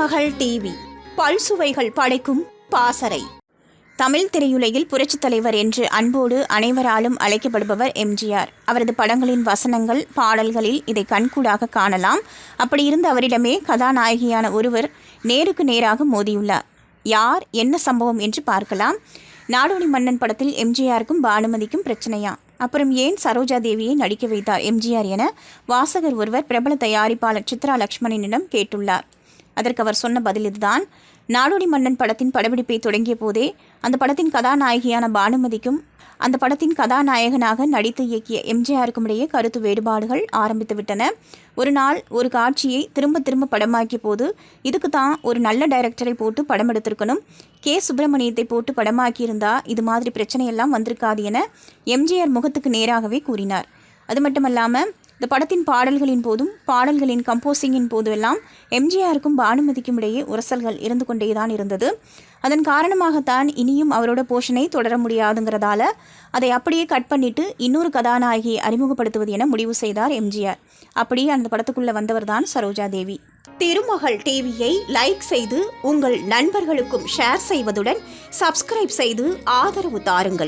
திருமகள் TV பல்சுவைகள் படைக்கும் பாசறை. தமிழ் திரையுலகில் புரட்சித் தலைவர் என்று அன்போடு அனைவராலும் அழைக்கப்படுபவர் எம்ஜிஆர். அவரது படங்களின் வசனங்கள், பாடல்களில் இதை கண்கூடாக காணலாம். அப்படி இருந்த அவரிடமே கதாநாயகியான ஒருவர் நேருக்கு நேராக மோதியுள்ளார். யார், என்ன சம்பவம் என்று பார்க்கலாம். நாடோடி மன்னன் படத்தில் எம்ஜிஆருக்கும் பானுமதிக்கும் பிரச்சனையா? அப்புறம் ஏன் சரோஜா தேவியை நடிக்க வைத்தார் எம்ஜிஆர் என வாசகர் ஒருவர் பிரபல தயாரிப்பாளர் சித்ரா லக்ஷ்மணனிடம் கேட்டுள்ளார். அதற்கு அவர் சொன்ன பதில் இதுதான். நாடோடி மன்னன் படத்தின் படப்பிடிப்பை தொடங்கிய போதே அந்த படத்தின் கதாநாயகியான பானுமதிக்கும் அந்த படத்தின் கதாநாயகனாக நடித்து இயக்கிய எம்ஜிஆருக்கும் இடையே கருத்து வேறுபாடுகள் ஆரம்பித்து விட்டன. ஒரு நாள் ஒரு காட்சியை திரும்ப திரும்ப படமாக்கிய போது, இதுக்கு தான் ஒரு நல்ல டைரக்டரை போட்டு படம் எடுத்திருக்கணும், கே. சுப்பிரமணியத்தை போட்டு படமாக்கியிருந்தா இது மாதிரி பிரச்சனையெல்லாம் வந்திருக்காது என எம்ஜிஆர் முகத்துக்கு நேராகவே கூறினார். அது மட்டுமல்லாமல் இந்த படத்தின் பாடல்களின் போதும் பாடல்களின் கம்போசிங்கின் போதெல்லாம் எம்ஜிஆருக்கும் பானுமதிக்கும் இடையே உரசல்கள் இருந்து கொண்டேதான் இருந்தது. அதன் காரணமாகத்தான் இனியும் அவரோட போஷனை தொடர முடியாதுங்கிறதால அதை அப்படியே கட் பண்ணிட்டு இன்னொரு கதாநாயகியை அறிமுகப்படுத்துவது என முடிவு செய்தார் எம்ஜிஆர். அப்படியே அந்த படத்துக்குள்ள வந்தவர் தான் சரோஜா தேவி. திருமகள் டிவியை லைக் செய்து உங்கள் நண்பர்களுக்கும் ஷேர் செய்வதுடன் சப்ஸ்கிரைப் செய்து ஆதரவு தாருங்கள்.